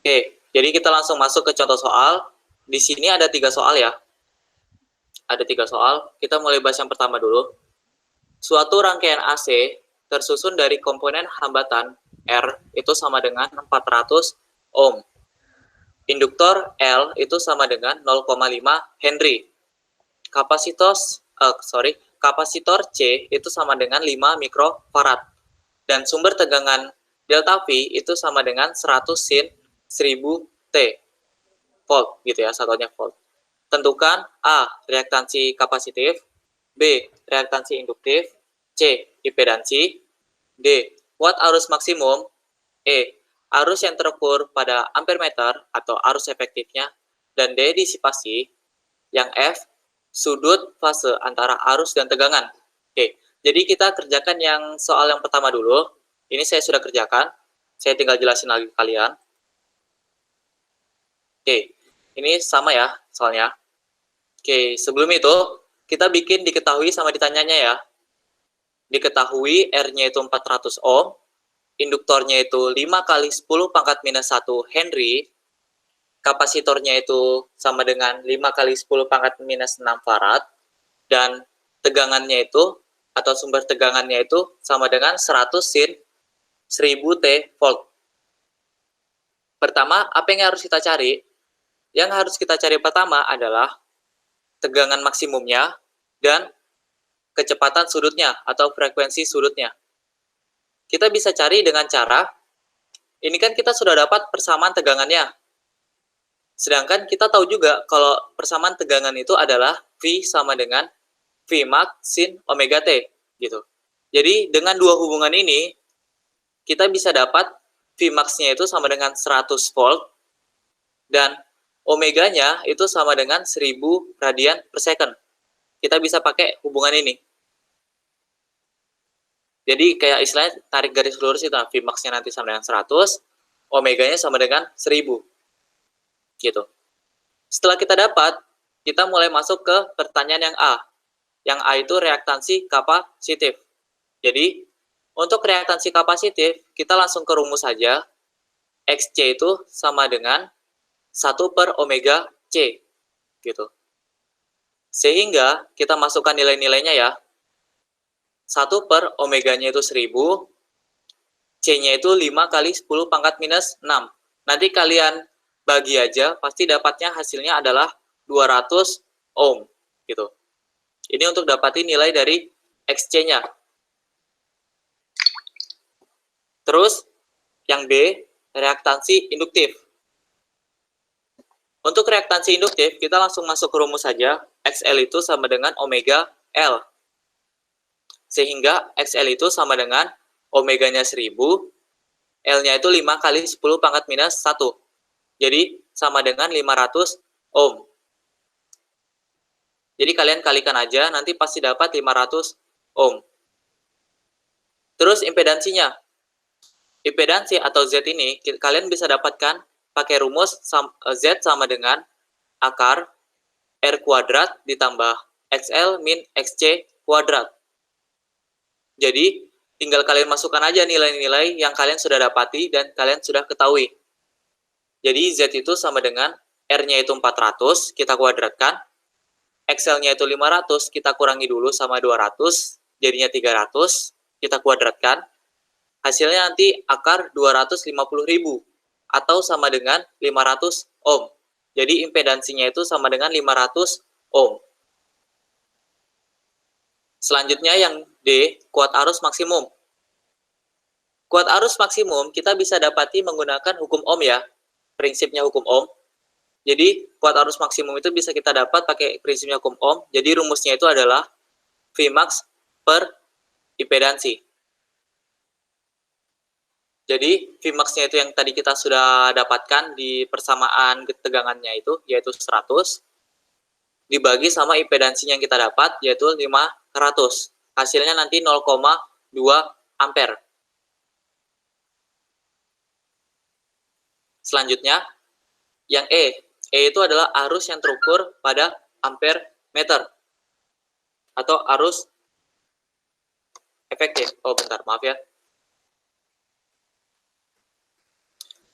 Oke, jadi kita langsung masuk ke contoh soal. Di sini ada 3 soal ya. Ada 3 soal. Kita mulai bahas yang pertama dulu. Suatu rangkaian AC tersusun dari komponen hambatan R itu sama dengan 400 ohm. Induktor L itu sama dengan 0,5 Henry. Kapasitor C itu sama dengan 5 mikrofarad. Dan sumber tegangan delta V itu sama dengan 100 sin 1000 T. Volt gitu ya, satuannya volt. Tentukan A. Reaktansi kapasitif, B. Reaktansi induktif, C. Impedansi, D. Watt arus maksimum, E. Arus yang terukur pada ampermeter atau arus efektifnya, dan D. Disipasi, yang F. Sudut fase antara arus dan tegangan. Oke, jadi kita kerjakan yang soal yang pertama dulu. Ini saya sudah kerjakan, saya tinggal jelasin lagi ke kalian. Oke, ini sama ya soalnya. Oke, sebelum itu kita bikin diketahui sama ditanyanya ya. Diketahui R-nya itu 400 ohm, induktornya itu 5 kali 10 pangkat minus 1 Henry, kapasitornya itu sama dengan 5 kali 10 pangkat minus 6 farad, dan tegangannya itu, atau sumber tegangannya itu sama dengan 100 sin 1000 T volt. Pertama, apa yang harus kita cari? Yang harus kita cari pertama adalah tegangan maksimumnya dan kecepatan sudutnya atau frekuensi sudutnya. Kita bisa cari dengan cara, ini kan kita sudah dapat persamaan tegangannya. Sedangkan kita tahu juga kalau persamaan tegangan itu adalah V sama dengan V max sin omega T gitu. Jadi dengan dua hubungan ini kita bisa dapat V max-nya itu sama dengan 100 volt dan omeganya itu sama dengan 1000 radian per second. Kita bisa pakai hubungan ini. Jadi kayak istilahnya tarik garis lurus itu, V max-nya nanti sama dengan 100, omeganya sama dengan 1000. Gitu. Setelah kita dapat, kita mulai masuk ke pertanyaan yang A. Yang A itu reaktansi kapasitif. Jadi, untuk reaktansi kapasitif, kita langsung ke rumus saja. XC itu sama dengan 1 per omega C. Gitu. Sehingga kita masukkan nilai-nilainya ya. 1 per omeganya itu 1000, C-nya itu 5 kali 10 pangkat minus 6. Nanti kalian bagi aja, pasti dapatnya hasilnya adalah 200 ohm. Gitu. Ini untuk dapatin nilai dari XC-nya. Terus, yang B, reaktansi induktif. Untuk reaktansi induktif, kita langsung masuk ke rumus saja. XL itu sama dengan omega L. Sehingga XL itu sama dengan omeganya 1000, L-nya itu 5 kali 10 pangkat minus 1. Jadi, sama dengan 500 ohm. Jadi, kalian kalikan aja, nanti pasti dapat 500 ohm. Terus, impedansinya. Impedansi atau Z ini, kalian bisa dapatkan pakai rumus Z sama dengan akar R kuadrat ditambah XL min XC kuadrat. Jadi, tinggal kalian masukkan aja nilai-nilai yang kalian sudah dapati dan kalian sudah ketahui. Jadi, Z itu sama dengan R-nya itu 400, kita kuadratkan. XL-nya itu 500, kita kurangi dulu sama 200, jadinya 300, kita kuadratkan. Hasilnya nanti akar 250.000, atau sama dengan 500 ohm. Jadi, impedansinya itu sama dengan 500 ohm. Selanjutnya yang D, kuat arus maksimum. Kuat arus maksimum kita bisa dapati menggunakan hukum Ohm ya, prinsipnya hukum Ohm. Jadi kuat arus maksimum itu bisa kita dapat pakai prinsipnya hukum Ohm. Jadi rumusnya itu adalah Vmax per impedansi. Jadi Vmax-nya itu yang tadi kita sudah dapatkan di persamaan ketegangannya itu, yaitu 100, dibagi sama impedansinya yang kita dapat, yaitu 500. Hasilnya nanti 0,2 ampere. Selanjutnya, yang E. E itu adalah arus yang terukur pada ampere meter. Atau arus efektif. Oh, bentar, maaf ya.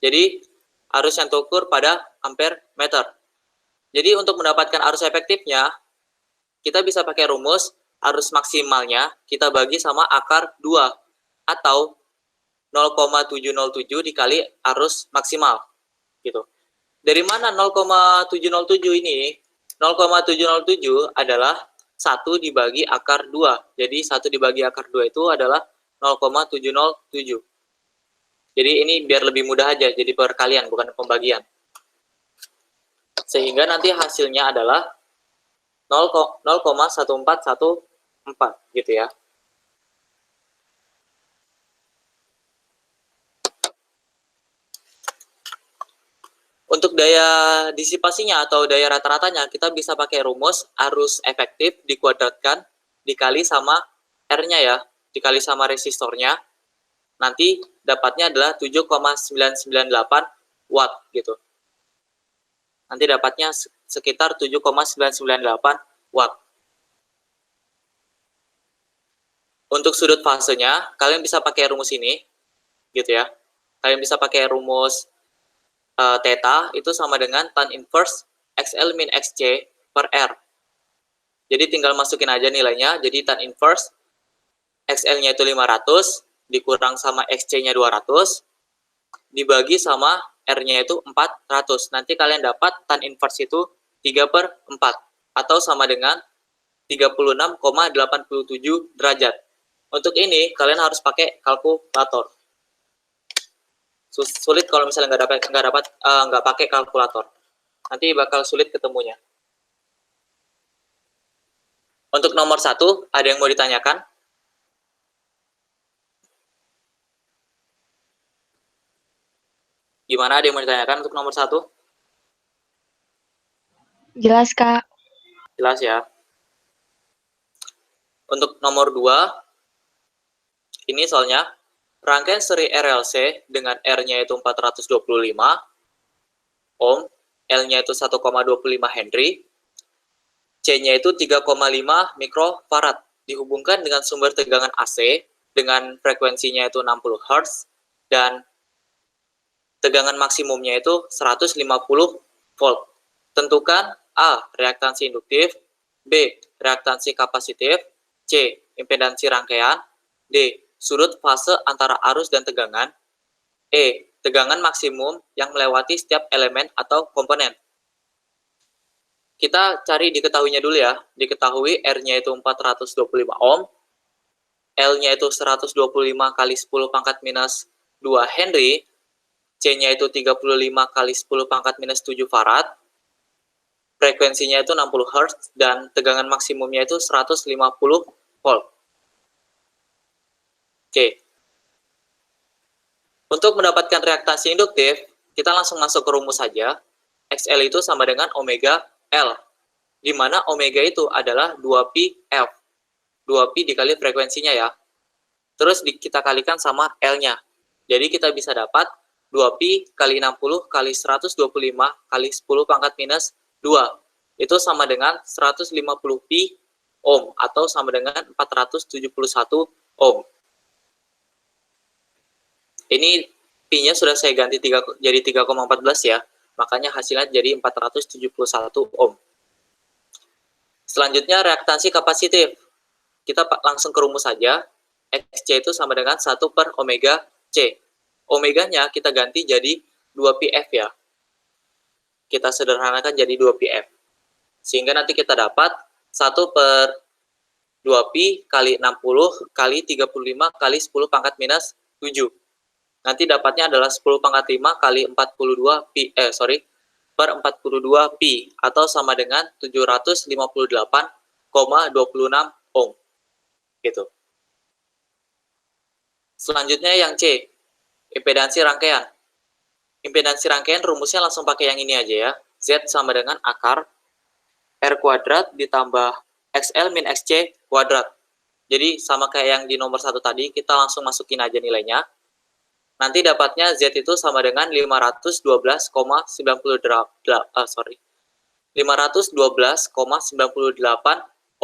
Jadi, arus yang terukur pada ampere meter. Jadi untuk mendapatkan arus efektifnya, kita bisa pakai rumus arus maksimalnya kita bagi sama akar 2 atau 0,707 dikali arus maksimal gitu. Dari mana 0,707 ini? 0,707 adalah 1 dibagi akar 2. Jadi 1 dibagi akar 2 itu adalah 0,707. Jadi ini biar lebih mudah aja, jadi perkalian bukan pembagian. Sehingga nanti hasilnya adalah 0,1414 gitu ya. Untuk daya disipasinya atau daya rata-ratanya, kita bisa pakai rumus arus efektif dikuadratkan dikali sama R-nya ya, dikali sama resistornya. Nanti dapatnya adalah 7,998 watt gitu. Nanti dapatnya sekitar 7,998 watt. Untuk sudut fasenya, kalian bisa pakai rumus ini, gitu ya. Kalian bisa pakai rumus theta itu sama dengan tan inverse XL min XC per R. Jadi tinggal masukin aja nilainya. Jadi tan inverse XL-nya itu 500, dikurang sama XC-nya 200, dibagi sama R-nya itu 400. Nanti kalian dapat tan inverse itu 3/4, atau sama dengan 36,87 derajat. Untuk ini, kalian harus pakai kalkulator. Sulit kalau misalnya nggak pakai kalkulator, nanti bakal sulit ketemunya. Untuk nomor 1, ada yang mau ditanyakan? Gimana, ada yang mau ditanyakan untuk nomor 1? Jelas, Kak. Jelas ya. Untuk nomor 2, ini soalnya rangkaian seri RLC dengan R-nya itu 425 ohm, L-nya itu 1,25 Henry, C-nya itu 3,5 mikrofarad, dihubungkan dengan sumber tegangan AC dengan frekuensinya itu 60 Hz, dan tegangan maksimumnya itu 150 volt. Tentukan A. Reaktansi induktif, B. Reaktansi kapasitif, C. Impedansi rangkaian, D. Sudut fase antara arus dan tegangan, E. Tegangan maksimum yang melewati setiap elemen atau komponen. Kita cari diketahuinya dulu ya. Diketahui R-nya itu 425 ohm, L-nya itu 125 kali 10 pangkat minus 2 Henry, C-nya itu 35 kali 10 pangkat minus 7 farad, frekuensinya itu 60 Hz, dan tegangan maksimumnya itu 150 volt. Oke. Untuk mendapatkan reaktansi induktif, kita langsung masuk ke rumus saja. XL itu sama dengan omega L, di mana omega itu adalah 2pi F. 2pi dikali frekuensinya ya. Terus kita kalikan sama L-nya. Jadi kita bisa dapat 2pi kali 60 kali 125 kali 10 pangkat minus 2. Itu sama dengan 150 pi ohm, atau sama dengan 471 ohm. Ini pi-nya sudah saya ganti jadi 3,14 ya, makanya hasilnya jadi 471 ohm. Selanjutnya reaktansi kapasitif. Kita langsung ke rumus saja. XC itu sama dengan 1 per omega C. Omeganya kita ganti jadi 2πf ya. Kita sederhanakan jadi 2πf. Sehingga nanti kita dapat 1 per 2pi kali 60 kali 35 kali 10 pangkat minus 7. Nanti dapatnya adalah 10 pangkat 5 kali 42 pi, per 42 pi, atau sama dengan 758,26 ohm. Gitu. Selanjutnya yang C, impedansi rangkaian. Impedansi rangkaian rumusnya langsung pakai yang ini aja ya. Z sama dengan akar R kuadrat ditambah XL min XC kuadrat. Jadi sama kayak yang di nomor 1 tadi, kita langsung masukin aja nilainya. Nanti dapatnya Z itu sama dengan 512,98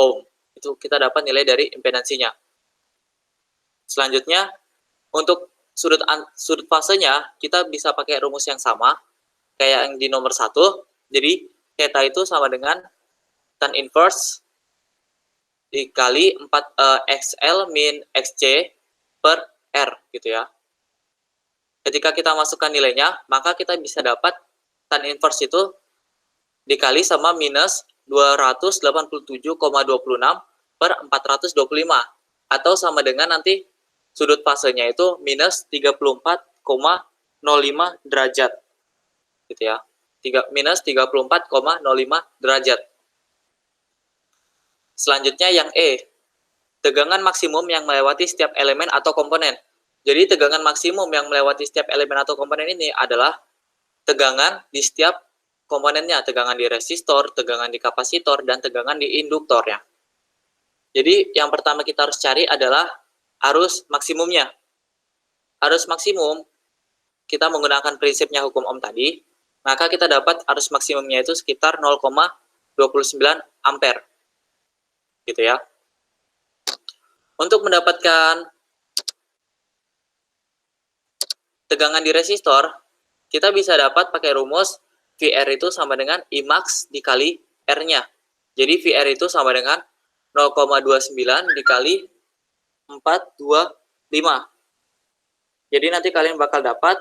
ohm. Itu kita dapat nilai dari impedansinya. Selanjutnya, untuk sudut fasenya, kita bisa pakai rumus yang sama. kayak yang di nomor 1. Jadi theta itu sama dengan tan inverse dikali 4 XL min XC per R gitu ya. Ketika kita masukkan nilainya, maka kita bisa dapat tan inverse itu dikali sama minus 287,26 per 425 atau sama dengan nanti sudut fasenya itu minus 34,05 derajat gitu ya. Minus 34,05 derajat. Selanjutnya yang E, tegangan maksimum yang melewati setiap elemen atau komponen. Jadi tegangan maksimum yang melewati setiap elemen atau komponen ini adalah tegangan di setiap komponennya, tegangan di resistor, tegangan di kapasitor, dan tegangan di induktornya. Jadi yang pertama kita harus cari adalah arus maksimumnya. Arus maksimum, kita menggunakan prinsipnya hukum Ohm tadi, maka kita dapat arus maksimumnya itu sekitar 0,29 ampere. Gitu ya. Untuk mendapatkan tegangan di resistor, kita bisa dapat pakai rumus VR itu sama dengan Imax dikali R-nya. Jadi VR itu sama dengan 0,29 dikali 425. Jadi nanti kalian bakal dapat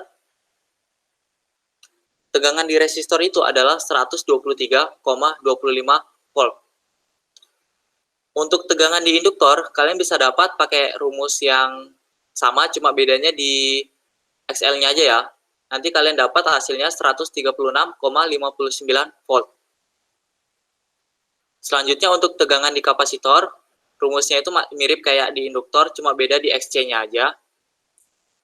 tegangan di resistor itu adalah 123,25 volt. Untuk tegangan di induktor, kalian bisa dapat pakai rumus yang sama, cuma bedanya di XL-nya aja ya. Nanti kalian dapat hasilnya 136,59 volt. Selanjutnya untuk tegangan di kapasitor, rumusnya itu mirip kayak di induktor, cuma beda di XC-nya aja.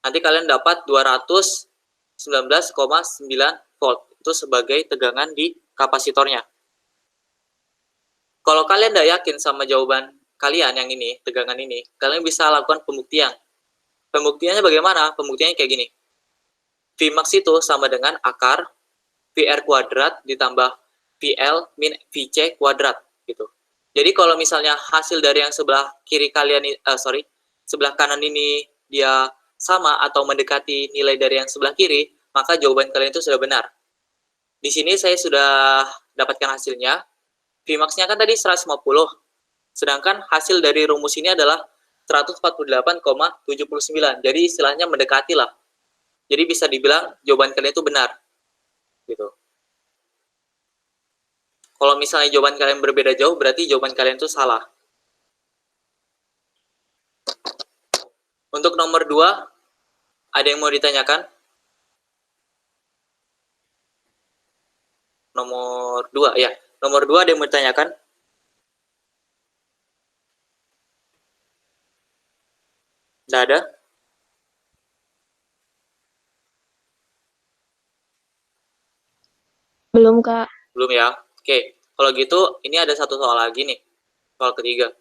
Nanti kalian dapat 219,9 volt. Itu sebagai tegangan di kapasitornya. Kalau kalian tidak yakin sama jawaban kalian yang ini, tegangan ini, kalian bisa lakukan pembuktian. Pembuktiannya bagaimana? Pembuktiannya kayak gini. Vmax itu sama dengan akar VR kuadrat ditambah VL min VC kuadrat gitu. Jadi kalau misalnya hasil dari yang sebelah kiri kalian sebelah kanan ini dia sama atau mendekati nilai dari yang sebelah kiri, maka jawaban kalian itu sudah benar. Di sini saya sudah dapatkan hasilnya. Vmax-nya kan tadi 150. Sedangkan hasil dari rumus ini adalah 148,79. Jadi istilahnya mendekati lah. Jadi bisa dibilang jawaban kalian itu benar. Gitu. Kalau misalnya jawaban kalian berbeda jauh, berarti jawaban kalian itu salah. Untuk nomor 2, ada yang mau ditanyakan? Nomor 2, ya. Nomor 2 ada yang mau ditanyakan? Tidak ada? Belum, Kak. Belum ya? Oke, kalau gitu ini ada satu soal lagi nih. Soal ketiga.